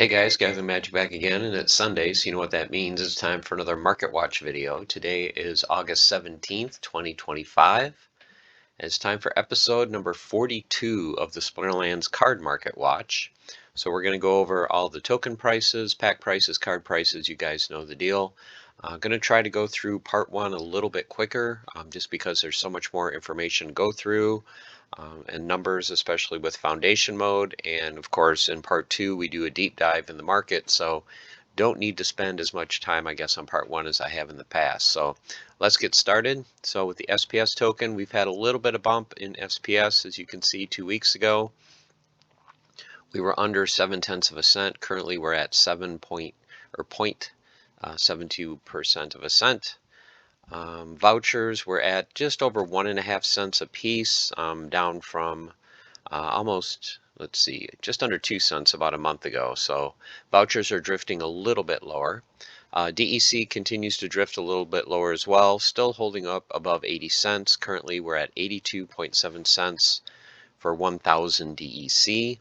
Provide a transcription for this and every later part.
Hey guys, Gavin Magic back again, and it's Sunday, so you know what that means. It's time for another Market Watch video. Today is August 17th, 2025. And it's time for episode number 42 of the Splinterlands Card Market Watch. So we're going to go over all the token prices, pack prices, card prices. You guys know the deal. I'm going to try to go through part one a little bit quicker, just because there's so much more information to go through. And numbers, especially with foundation mode. And of course, in part two, we do a deep dive in the market. So don't need to spend as much time, I guess, on part one as I have in the past. So let's get started. So with the SPS token, we've had a little bit of bump in SPS, as you can see 2 weeks ago. We were under 0.7 of a cent. Currently, we're at 0.72% of a cent. Vouchers were at just over 1.5 cents a piece, down from almost, let's see, just under 2 cents about a month ago. So vouchers are drifting a little bit lower. DEC continues to drift a little bit lower as well, still holding up above 80 cents. Currently, we're at 82.7 cents for 1,000 DEC.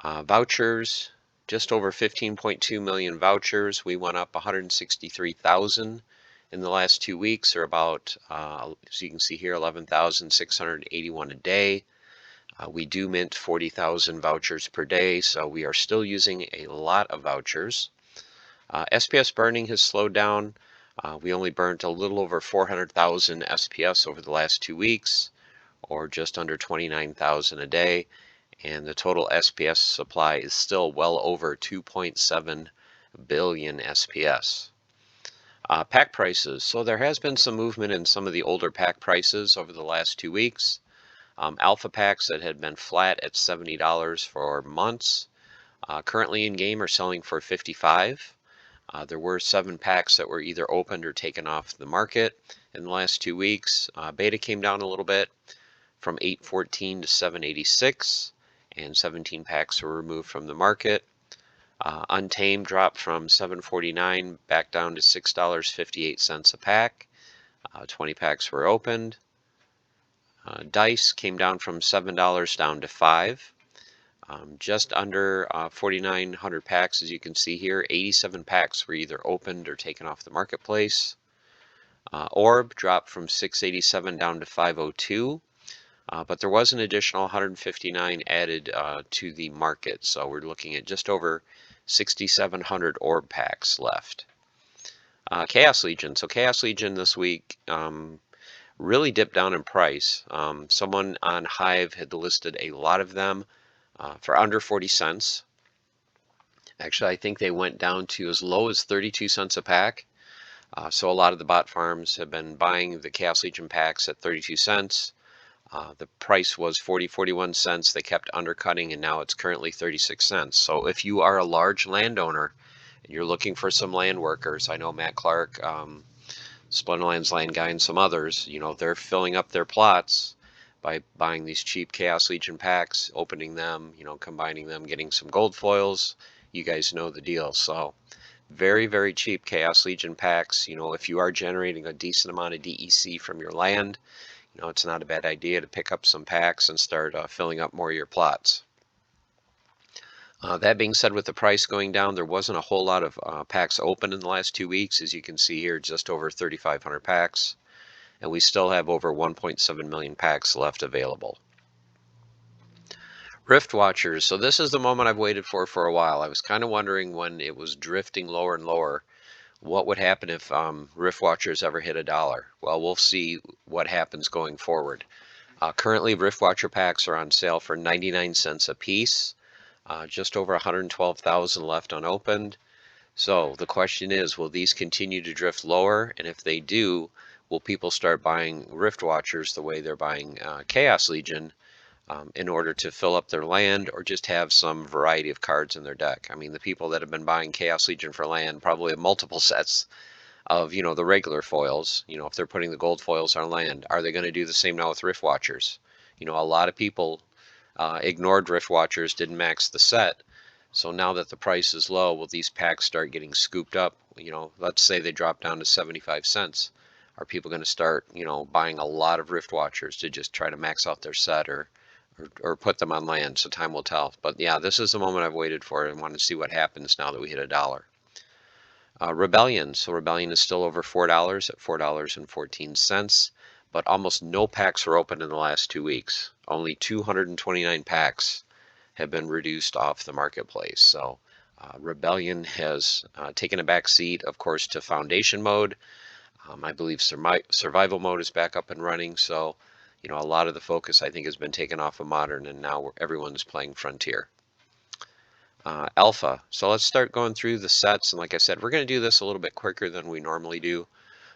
Vouchers, just over 15.2 million vouchers. We went up 163,000 in the last 2 weeks, or about, as you can see here, 11,681 a day. We do mint 40,000 vouchers per day, so we are still using a lot of vouchers. SPS burning has slowed down. We only burnt a little over 400,000 SPS over the last 2 weeks, or just under 29,000 a day. And the total SPS supply is still well over 2.7 billion SPS. Pack prices. So there has been some movement in some of the older pack prices over the last 2 weeks. Alpha packs that had been flat at $70 for months, currently in game are selling for $55. There were 7 packs that were either opened or taken off the market in the last 2 weeks. Beta came down a little bit from 814 to 786, and 17 packs were removed from the market. Untamed dropped from $7.49 back down to $6.58 a pack. 20 packs were opened. Dice came down from $7 down to $5. Just under 4,900 packs, as you can see here. 87 packs were either opened or taken off the marketplace. Orb dropped from 687 down to 502. But there was an additional 159 added to the market, so we're looking at just over 6,700 orb packs left. Chaos Legion. So Chaos Legion this week really dipped down in price. Someone on Hive had listed a lot of them for under 40 cents. Actually, I think they went down to as low as 32 cents a pack. So a lot of the bot farms have been buying the Chaos Legion packs at 32 cents. The price was 41 cents. They kept undercutting, and now it's currently 36 cents. So if you are a large landowner and you're looking for some land workers, I know Matt Clark, Splinterlands Land Guy, and some others, they're filling up their plots by buying these cheap Chaos Legion packs, opening them, combining them, getting some gold foils. You guys know the deal. So very, very cheap Chaos Legion packs. If you are generating a decent amount of DEC from your land, it's not a bad idea to pick up some packs and start filling up more of your plots. That being said, with the price going down, there wasn't a whole lot of packs open in the last 2 weeks. As you can see here, just over 3,500 packs. And we still have over 1.7 million packs left available. Rift Watchers. So this is the moment I've waited for a while. I was kind of wondering, when it was drifting lower and lower, what would happen if Rift Watchers ever hit $1? Well, we'll see what happens going forward. Currently, Rift Watcher packs are on sale for 99 cents a piece. Just over 112,000 left unopened. So the question is, will these continue to drift lower? And if they do, will people start buying Rift Watchers the way they're buying Chaos Legion in order to fill up their land, or just have some variety of cards in their deck? I mean, the people that have been buying Chaos Legion for land probably have multiple sets of, the regular foils. If they're putting the gold foils on land, are they going to do the same now with Rift Watchers? A lot of people ignored Rift Watchers, didn't max the set. So now that the price is low, will these packs start getting scooped up? Let's say they drop down to 75 cents. Are people going to start, buying a lot of Rift Watchers to just try to max out their set, or or put them on land. So time will tell. But yeah, this is the moment I've waited for and want to see what happens now that we hit $1. Rebellion. So Rebellion is still over $4 at $4.14, but almost no packs were open in the last 2 weeks. Only 229 packs have been reduced off the marketplace. So Rebellion has taken a back seat, of course, to Foundation mode. I believe Survival mode is back up and running. So, you know, a lot of the focus I think has been taken off of Modern, and now everyone's playing Frontier. Alpha. So let's start going through the sets. And like I said, we're going to do this a little bit quicker than we normally do,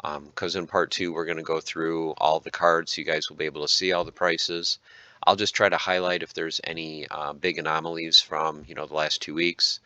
because in part 2, we're going to go through all the cards. So you guys will be able to see all the prices. I'll just try to highlight if there's any big anomalies from, you know, the last 2 weeks.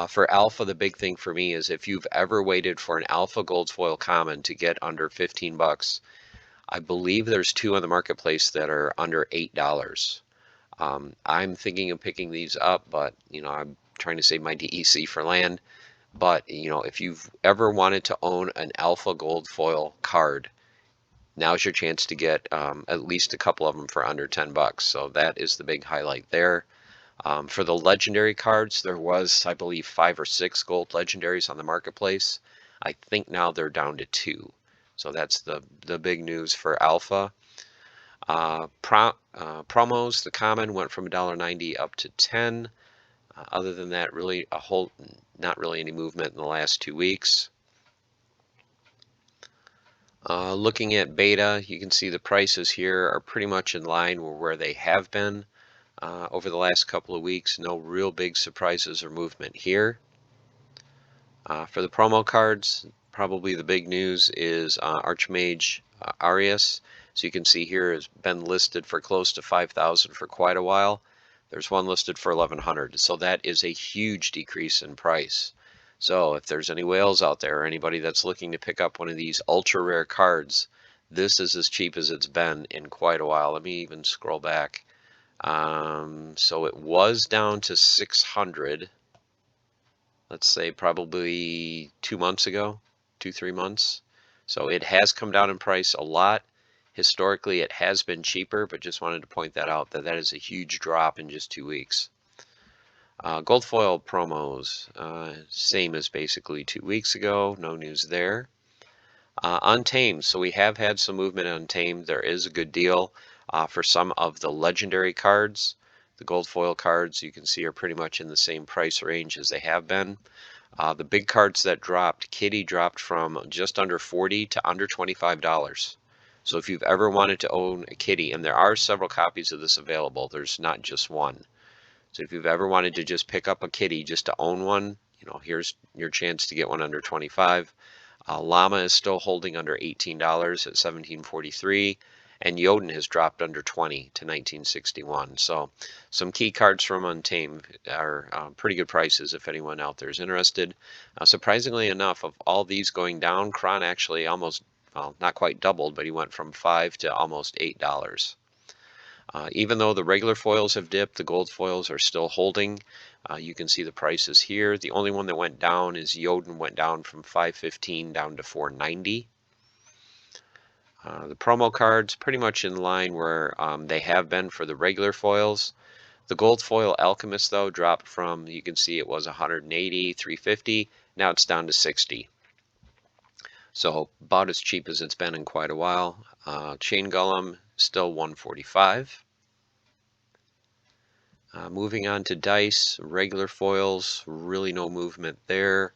For Alpha, the big thing for me is if you've ever waited for an Alpha Gold Foil Common to get under 15 bucks, I believe there's 2 on the marketplace that are under $8. I'm thinking of picking these up, but, you know, I'm trying to save my DEC for land. But, you know, if you've ever wanted to own an Alpha Gold Foil card, now's your chance to get at least a couple of them for under 10 bucks. So that is the big highlight there. For the legendary cards, there was, I believe, 5 or 6 gold legendaries on the marketplace. I think now they're down to 2. So that's the big news for Alpha. Promos, the common went from $1.90 up to 10. Other than that, really not really any movement in the last 2 weeks. Looking at beta, you can see the prices here are pretty much in line with where they have been over the last couple of weeks. No real big surprises or movement here. For the promo cards, probably the big news is Archmage Arius. So you can see here has been listed for close to 5,000 for quite a while. There's one listed for 1,100. So that is a huge decrease in price. So if there's any whales out there or anybody that's looking to pick up one of these ultra rare cards, this is as cheap as it's been in quite a while. Let me even scroll back. So it was down to 600. Let's say probably 2 months ago, 3 months. So it has come down in price a lot. Historically, it has been cheaper, but just wanted to point that out, that is a huge drop in just 2 weeks. Gold foil promos, same as basically 2 weeks ago. No news there. Untamed. So we have had some movement on Untamed. There is a good deal for some of the legendary cards. The gold foil cards you can see are pretty much in the same price range as they have been. The big cards that dropped, Kitty dropped from just under $40 to under $25. So if you've ever wanted to own a Kitty, and there are several copies of this available, there's not just one. So if you've ever wanted to just pick up a Kitty just to own one, you know, here's your chance to get one under 25. Llama is still holding under $18 at $17.43, and Jotun has dropped under 20 to $19.61. So some key cards from Untamed are pretty good prices if anyone out there is interested. Surprisingly enough, of all these going down, Kron actually almost, well, not quite doubled, but he went from $5 to almost $8. Even though the regular foils have dipped, the gold foils are still holding. You can see the prices here. The only one that went down is Jotun, went down from $5.15 down to $4.90. The promo cards pretty much in line where they have been for the regular foils. The gold foil Alchemist though dropped from, you can see it was 180, $3.50. Now it's down to 60. So about as cheap as it's been in quite a while. Chain Golem still 145. Moving on to dice, regular foils, really no movement there.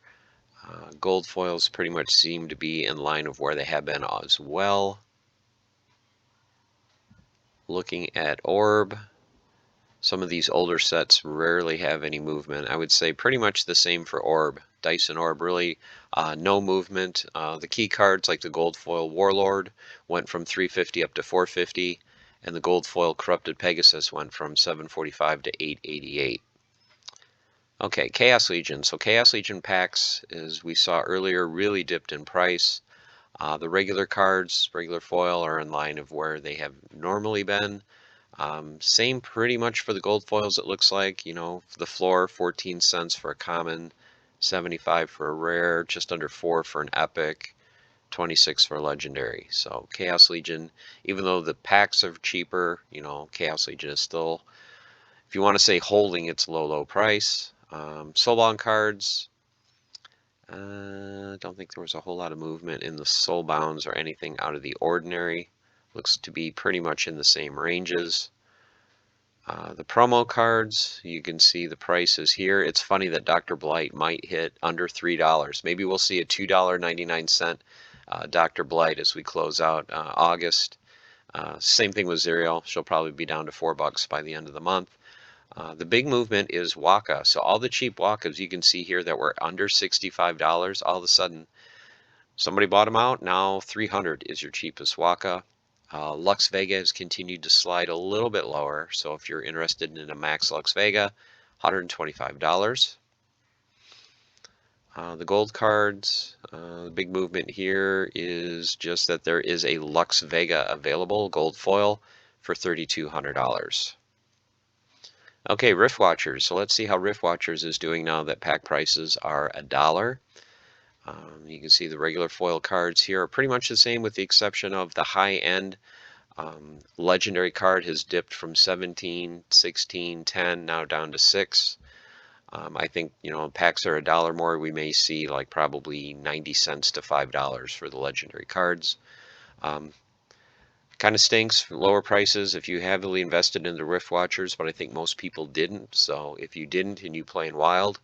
Gold foils pretty much seem to be in line of where they have been as well. Looking at orb, some of these older sets rarely have any movement. I would say pretty much the same for orb. Dice and orb really no movement. The key cards like the gold foil Warlord went from $3.50 up to $4.50, and the gold foil Corrupted Pegasus went from $7.45 to $8.88. Okay, Chaos Legion. So Chaos Legion packs, as we saw earlier, really dipped in price. The regular cards, regular foil, are in line of where they have normally been. Same pretty much for the gold foils, it looks like. You know, the floor, 14 cents for a common, 75 for a rare, just under 4 for an epic. 26 for legendary. So Chaos Legion, even though the packs are cheaper, Chaos Legion is still, if you want to say holding, its low price. So long cards. I don't think there was a whole lot of movement in the soul bounds or anything out of the ordinary. Looks to be pretty much in the same ranges. The promo cards, you can see the prices here. It's funny that Dr. Blight might hit under $3. Maybe we'll see a $2.99 Dr. Blight as we close out August. Same thing with Zerial. She'll probably be down to $4 by the end of the month. The big movement is Waka. So all the cheap Wakas you can see here that were under $65, all of a sudden somebody bought them out. Now 300 is your cheapest Waka. Lux Vega has continued to slide a little bit lower. So if you're interested in a Max Lux Vega, $125. The gold cards, the big movement here is just that there is a Lux Vega available, gold foil, for $3,200. Okay, Rift Watchers. So let's see how Rift Watchers is doing now that pack prices are $1. You can see the regular foil cards here are pretty much the same with the exception of the high-end legendary card has dipped from 17, 16, 10, now down to 6. I think, packs are $1 more. We may see like probably 90 cents to $5 for the legendary cards. Kind of stinks for lower prices if you heavily invested in the Rift Watchers, but I think most people didn't. So if you didn't and you play in Wild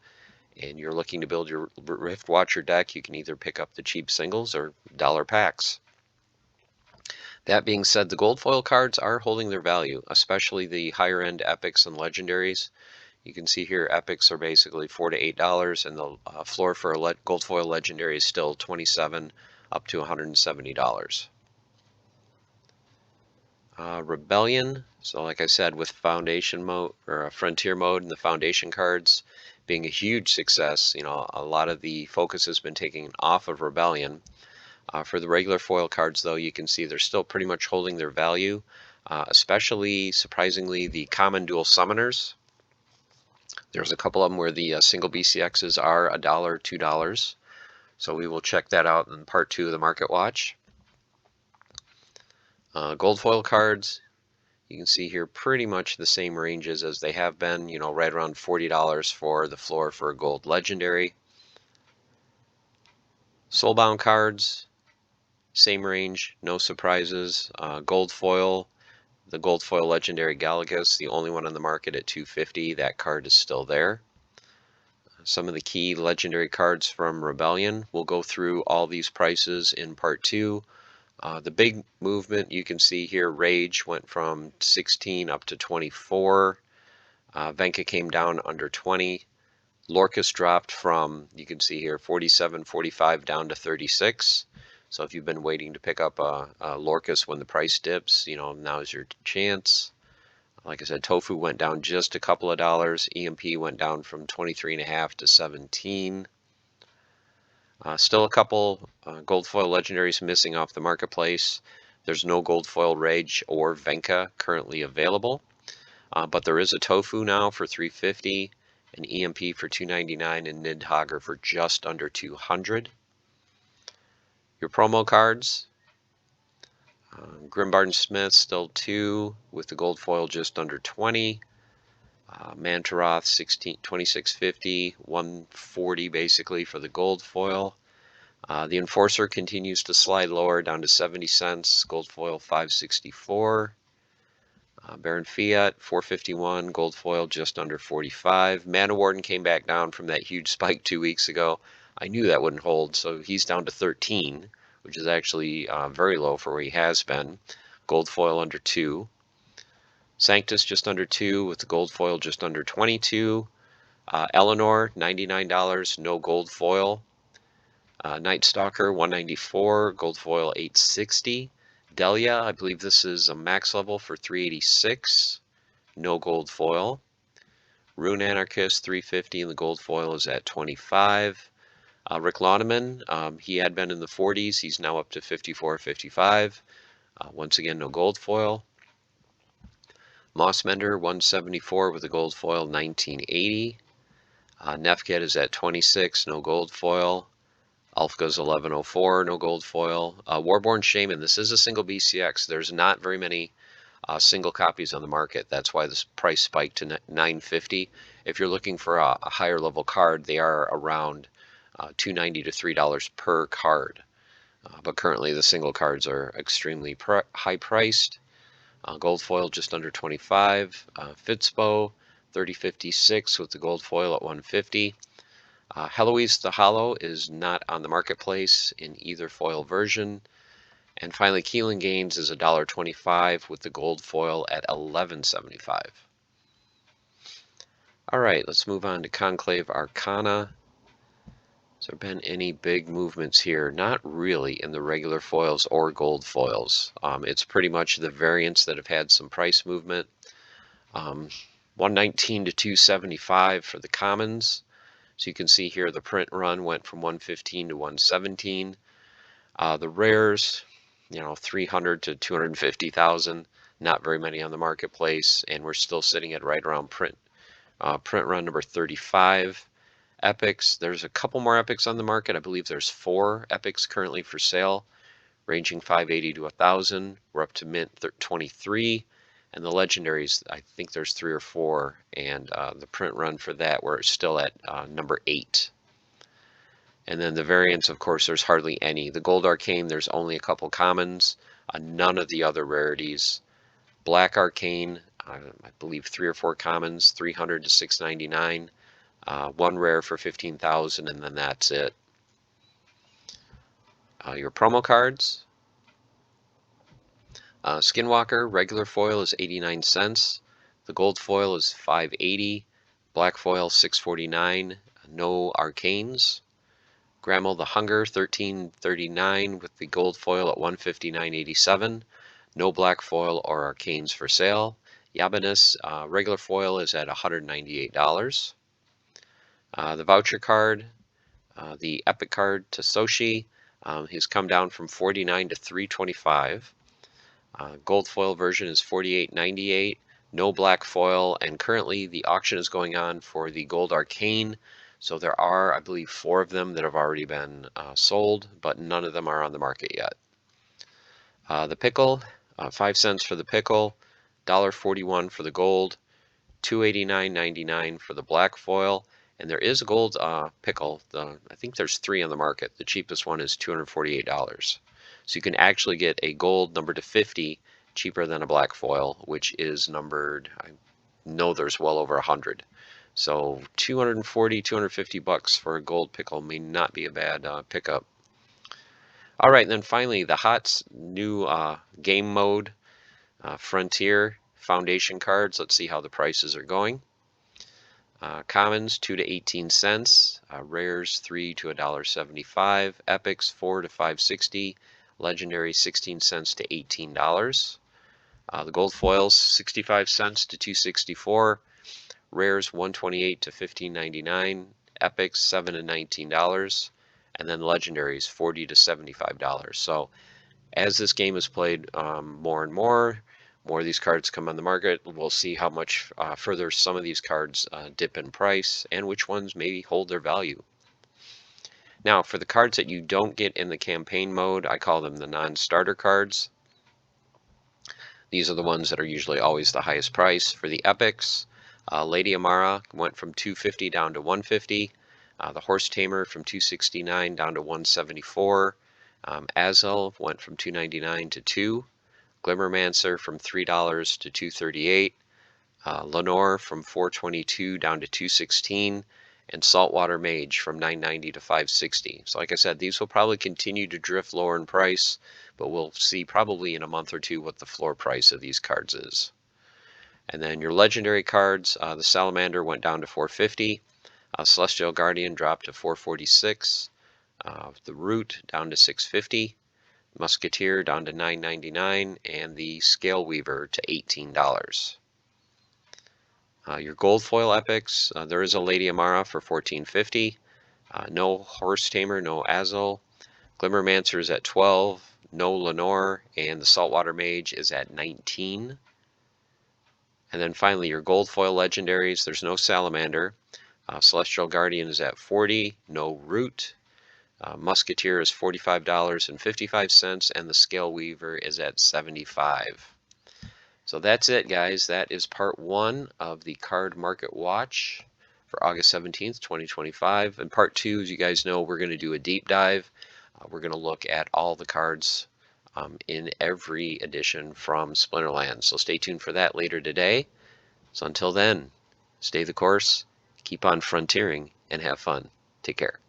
and you're looking to build your Rift Watcher deck, you can either pick up the cheap singles or dollar packs. That being said, the gold foil cards are holding their value, especially the higher end epics and legendaries. You can see here epics are basically $4 to $8, and the floor for a gold foil legendary is still $27 up to $170. Rebellion, so like I said, with foundation mode or frontier mode and the foundation cards being a huge success, a lot of the focus has been taken off of Rebellion. For the regular foil cards, though, you can see they're still pretty much holding their value, especially, surprisingly, the common dual summoners. There's a couple of them where the single BCXs are $1, $2. So we will check that out in part 2 of the Market Watch. Gold foil cards, you can see here pretty much the same ranges as they have been, right around $40 for the floor for a gold legendary. Soulbound cards, same range, no surprises. Gold foil, the gold foil legendary Galagas, the only one on the market at $250. That card is still there. Some of the key legendary cards from Rebellion. We'll go through all these prices in part 2. The big movement you can see here, Rage went from 16 up to 24. Venka came down under 20. Lorcus dropped from, you can see here, 47, 45 down to 36. So if you've been waiting to pick up a Lorcus when the price dips, now's your chance. Like I said, Tofu went down just a couple of dollars. EMP went down from 23.5 to 17. Still a couple gold foil legendaries missing off the marketplace. There's no gold foil Rage or Venka currently available, but there is a Tofu now for $350, an EMP for $299, and Nidhogger for just under $200. Your promo cards, Grimbarden Smith still 2 with the gold foil just under 20. Mantaroth 2650, 140 basically for the gold foil. The Enforcer continues to slide lower down to 70 cents, gold foil 564. Baron Fiat 451, gold foil just under 45. Mana Warden came back down from that huge spike 2 weeks ago. I knew that wouldn't hold, so he's down to 13, which is actually very low for where he has been. Gold foil under 2. Sanctus just under 2 with the gold foil just under 22. Eleanor $99, no gold foil. Night Stalker $194, gold foil $860. Delia, I believe this is a max level for $386, no gold foil. Rune Anarchist $350 and the gold foil is at $25. Rick Launeman, he had been in the 40s, he's now up to $54, $55. Once again, no gold foil. Mossmender $174 with a gold foil $1980. Nefket is at $26, no gold foil. Alphka's 1104, no gold foil. Warborn Shaman, this is a single BCX. There's not very many single copies on the market. That's why this price spiked to $9.50. If you're looking for a higher level card, they are around $2.90 to $3 per card. But currently the single cards are extremely high priced. Gold foil just under 25. Fitzbo 3056 with the gold foil at 150. Heloise the Hollow is not on the marketplace in either foil version. And finally, Keelan Gaines is $1.25 with the gold foil at $11.75. All right, let's move on to Conclave Arcana. Has there been any big movements here? Not really in the regular foils or gold foils. It's pretty much the variants that have had some price movement. 119 to 275 for the commons. So you can see here the print run went from 115 to 117. The rares, 300 to 250,000. Not very many on the marketplace, and we're still sitting at right around print run number 35. Epics, there's a couple more epics on the market. I believe there's 4 epics currently for sale, ranging 580 to 1,000. We're up to mint 23. And the legendaries, I think there's 3 or 4, and the print run for that, we're still at number 8. And then the variants, of course, there's hardly any. The Gold Arcane, there's only a couple commons, none of the other rarities. Black Arcane, I believe 3 or 4 commons, 300 to 699. 1 rare for 15,000, and then that's it. Your promo cards. Skinwalker, regular foil is 89 cents. The gold foil is 580. Black foil 649. No arcanes. Grammel the Hunger 1339 with the gold foil at 159.87. No black foil or arcanes for sale. Yabanus regular foil is at $198. The voucher card, the epic card Tososhi, has come down from 49 to 325. Gold foil version is 48.98. No black foil, and currently the auction is going on for the Gold Arcane. So there are, I believe, 4 of them that have already been sold, but none of them are on the market yet. The pickle, 5 cents for the pickle, $1.41 for the gold, $289.99 for the black foil, and there is a gold pickle. I think there's 3 on the market. The cheapest one is $248. So you can actually get a gold numbered to 50 cheaper than a black foil, which is numbered, I know there's well over 100. So 240, 250 bucks for a gold pickle may not be a bad pickup. All right, and then finally the HOTS new game mode, Frontier Foundation cards. Let's see how the prices are going. Commons 2 to 18 cents, rares 3 to $1.75, epics 4 to 560, legendary 16 cents to $18. The gold foils 65 cents to 264, rares 128 to 15.99, epics 7 to $19, and then legendaries 40 to $75. So as this game is played more and more of these cards come on the market, we'll see how much further some of these cards dip in price and which ones maybe hold their value. Now, for the cards that you don't get in the campaign mode, I call them the non-starter cards. These are the ones that are usually always the highest price. For the epics, Lady Amara went from 250 down to 150. The Horse Tamer from 269 down to 174. Azel went from 299 to 2. Glimmermancer from $3 to $238. Lenore from 422 down to 216. And Saltwater Mage from 990 to 560. So like I said, these will probably continue to drift lower in price, but we'll see probably in a month or two what the floor price of these cards is. And then your legendary cards, the Salamander went down to 450. Celestial Guardian dropped to 446. The Root down to 650. Musketeer down to $9.99, and the Scale Weaver to $18. Your gold foil epics, there is a Lady Amara for $14.50. No Horse Tamer, no Azel. Glimmermancer is at $12. No Lenore, and the Saltwater Mage is at $19. And then finally, your gold foil legendaries, there's no Salamander. Celestial Guardian is at $40. No Root. Musketeer is $45.55, and the Scale Weaver is at 75. So that's it, guys. That is part one of the Card Market Watch for August 17th, 2025. And part two, as you guys know, we're going to do a deep dive. We're going to look at all the cards in every edition from Splinterlands. So stay tuned for that later today. So until then, stay the course, keep on frontiering, and have fun. Take care.